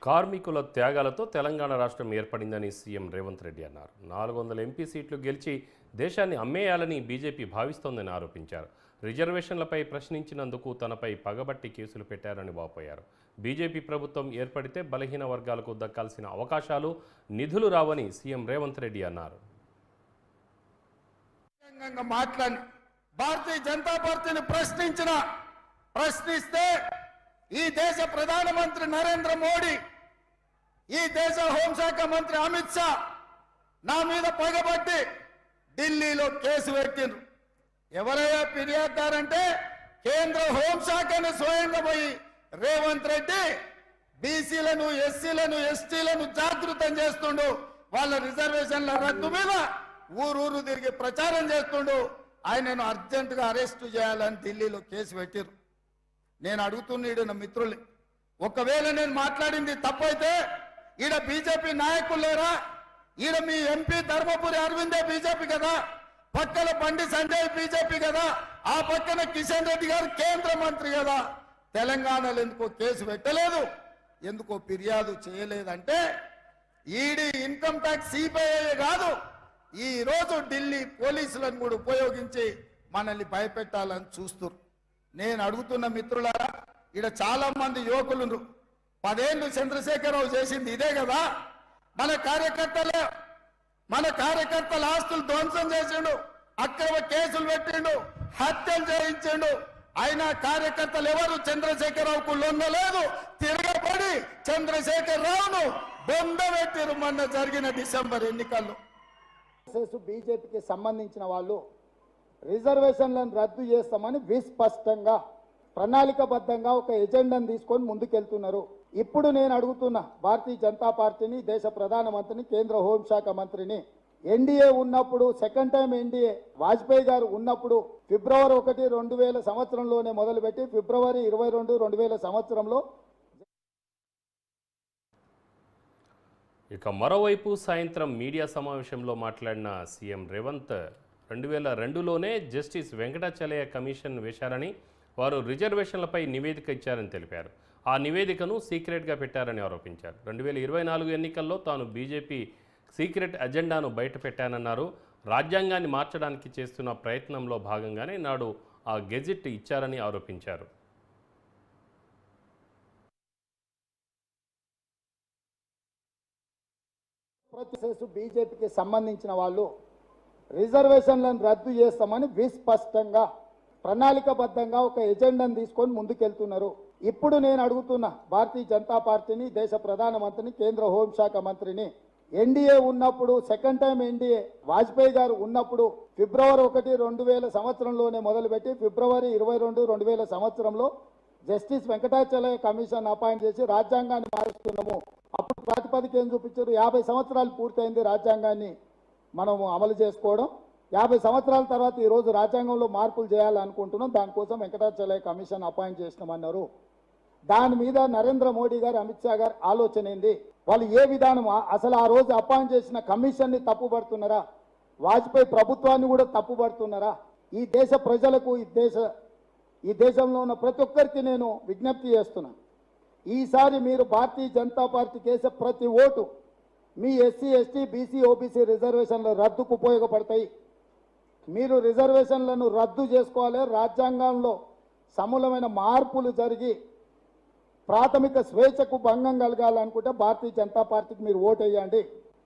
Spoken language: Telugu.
కార్మికుల త్యాగాలతో తెలంగాణ రాష్ట్రం ఏర్పడిందని సీఎం రేవంత్ రెడ్డి అన్నారు. 400 ఎంపీ సీట్లు గెలిచి దేశాన్ని అమ్మేయాలని బీజేపీ భావిస్తోందని ఆరోపించారు. రిజర్వేషన్లపై ప్రశ్నించినందుకు తనపై పగబట్టి కేసులు పెట్టారని వాపోయారు. బీజేపీ ప్రభుత్వం ఏర్పడితే బలహీన వర్గాలకు దక్కాల్సిన అవకాశాలు, నిధులు రావని సీఎం రేవంత్ రెడ్డి అన్నారు. భారతీయ జనతా పార్టీని ప్రశ్నిస్తే ఈ దేశ ప్రధానమంత్రి నరేంద్ర మోడీ, ఈ దేశ హోంశాఖ మంత్రి అమిత్ షా నా మీద పగబట్టి ఢిల్లీలో కేసు పెట్టిండ్రు. ఎవరయ్యా ఫిర్యాదుదారంటే కేంద్ర హోంశాఖను స్వయంగా పోయి రేవంత్ రెడ్డి బీసీలను, ఎస్సీలను, ఎస్టీలను జాగృతం చేస్తుండు. వాళ్ళ రిజర్వేషన్ల రద్దు మీద ఊరూరు తిరిగి ప్రచారం చేస్తుండు. ఆయనను అర్జెంటుగా అరెస్టు చేయాలని ఢిల్లీలో కేసు పెట్టిరు. నేను అడుగుతున్నాడు నా మిత్రులు, ఒకవేళ నేను మాట్లాడింది తప్పైతే ఈడ బీజేపీ నాయకులు లేరా? ఈడ మీ ఎంపీ ధర్మపురి అరవిందే బీజేపీ కదా, పక్కన బండి సంజయ్ బీజేపీ కదా, ఆ పక్కన కిషన్ రెడ్డి గారు కేంద్ర మంత్రి కదా. తెలంగాణలో ఎందుకో కేసు పెట్టలేదు, ఎందుకో ఫిర్యాదు చేయలేదంటే ఈడీ, ఇన్కమ్ ట్యాక్స్, సిబిఐ కాదు, ఈ రోజు ఢిల్లీ పోలీసులను కూడా ఉపయోగించి మనల్ని భయపెట్టాలని చూస్తున్నారు. నేను అడుగుతున్న మిత్రులారా, ఇక్కడ చాలా మంది యువకులు 10 ఏళ్ళు చంద్రశేఖరరావు చేసింది ఇదే కదా. మన కార్యకర్తల ఆస్తులు ధ్వంసం చేసిండు, అక్రమ కేసులు పెట్టిండు, హత్యలు చేయించిండు. అయినా కార్యకర్తలు ఎవరు చంద్రశేఖరరావుకు లొంగలేదు, తిరగబడి చంద్రశేఖరరావును బొందబెట్టిరు మొన్న జరిగిన డిసెంబర్ ఎన్నికల్లో. బీజేపీకి సంబంధించిన వాళ్ళు రిజర్వేషన్లను రద్దు చేస్తామని విస్పష్టంగా ప్రణాళికబద్ధంగా ఒక ఎజెండాను తీసుకొని ముందుకెళ్తున్నారు. ఇప్పుడు నేను అడుగుతున్నా భారతీయ జనతా పార్టీని, దేశ ప్రధానమంత్రిని, కేంద్ర హోంశాఖ మంత్రిని, ఎన్డీఏ ఉన్నప్పుడు, సెకండ్ టైం ఎన్డీఏ వాజ్పేయి గారు ఉన్నప్పుడు ఫిబ్రవరి 1, 2000 సంవత్సరంలోనే మొదలుపెట్టి ఫిబ్రవరి 22, 2000 సంవత్సరంలో. ఇక మరోవైపు సాయంత్రం మీడియా సమావేశంలో మాట్లాడిన సీఎం రేవంత్ 2002లోనే జస్టిస్ వెంకటాచలయ్య కమిషన్ వేశారని, వారు రిజర్వేషన్లపై నివేదిక ఇచ్చారని తెలిపారు. ఆ నివేదికను సీక్రెట్గా పెట్టారని ఆరోపించారు. 2024 ఎన్నికల్లో తాను బీజేపీ సీక్రెట్ అజెండాను బయటపెట్టానన్నారు. రాజ్యాంగాన్ని మార్చడానికి చేస్తున్న ప్రయత్నంలో భాగంగానే నాడు ఆ గెజిట్ ఇచ్చారని ఆరోపించారు. బీజేపీకి సంబంధించిన వాళ్ళు రిజర్వేషన్లను రద్దు చేస్తామని విస్పష్టంగా ప్రణాళికబద్ధంగా ఒక ఎజెండాను తీసుకొని ముందుకెళ్తున్నారు. ఇప్పుడు నేను అడుగుతున్నా భారతీయ జనతా పార్టీని, దేశ ప్రధానమంత్రిని, కేంద్ర హోంశాఖ మంత్రిని, ఎన్డీఏ ఉన్నప్పుడు, సెకండ్ టైం ఎన్డీఏ వాజ్పేయి గారు ఉన్నప్పుడు ఫిబ్రవరి 1, 2000 సంవత్సరంలోనే మొదలుపెట్టి ఫిబ్రవరి 22, 2000 సంవత్సరంలో జస్టిస్ వెంకటాచలయ్య కమిషన్ అపాయింట్ చేసి రాజ్యాంగాన్ని మారుస్తున్నాము. అప్పుడు ప్రాతిపదిక ఏం చూపించారు? 50 సంవత్సరాలు పూర్తయింది రాజ్యాంగాన్ని మనము అమలు చేసుకోవడం. 50 సంవత్సరాల తర్వాత ఈరోజు రాజ్యాంగంలో మార్పులు చేయాలనుకుంటున్నాం, దానికోసం వెంకటాచలయ్య కమిషన్ అపాయింట్ చేసినామన్నారు. దాని మీద నరేంద్ర మోడీ గారు, అమిత్ షా గారు ఆలోచన ఏంది? వాళ్ళు ఏ విధానం, అసలు ఆ రోజు అపాయింట్ చేసిన కమిషన్ని తప్పుపడుతున్నారా? వాజ్పేయి ప్రభుత్వాన్ని కూడా తప్పుపడుతున్నారా? ఈ దేశ ప్రజలకు, ఈ దేశంలో ఉన్న ప్రతి ఒక్కరికి నేను విజ్ఞప్తి చేస్తున్నా, ఈసారి మీరు భారతీయ జనతా పార్టీకి వేసే ప్రతి ఓటు మీ ఎస్సీ, ఎస్టీ, బీసీ, ఓబీసీ రిజర్వేషన్ల రద్దుకు ఉపయోగపడతాయి. మీరు రిజర్వేషన్లను రద్దు చేసుకోవాలి. రాజ్యాంగంలో సమూలమైన మార్పులు జరిగి ప్రాథమిక స్వేచ్ఛకు భంగం కలగాలనుకుంటే భారతీయ జనతా పార్టీకి మీరు ఓటు వేయండి.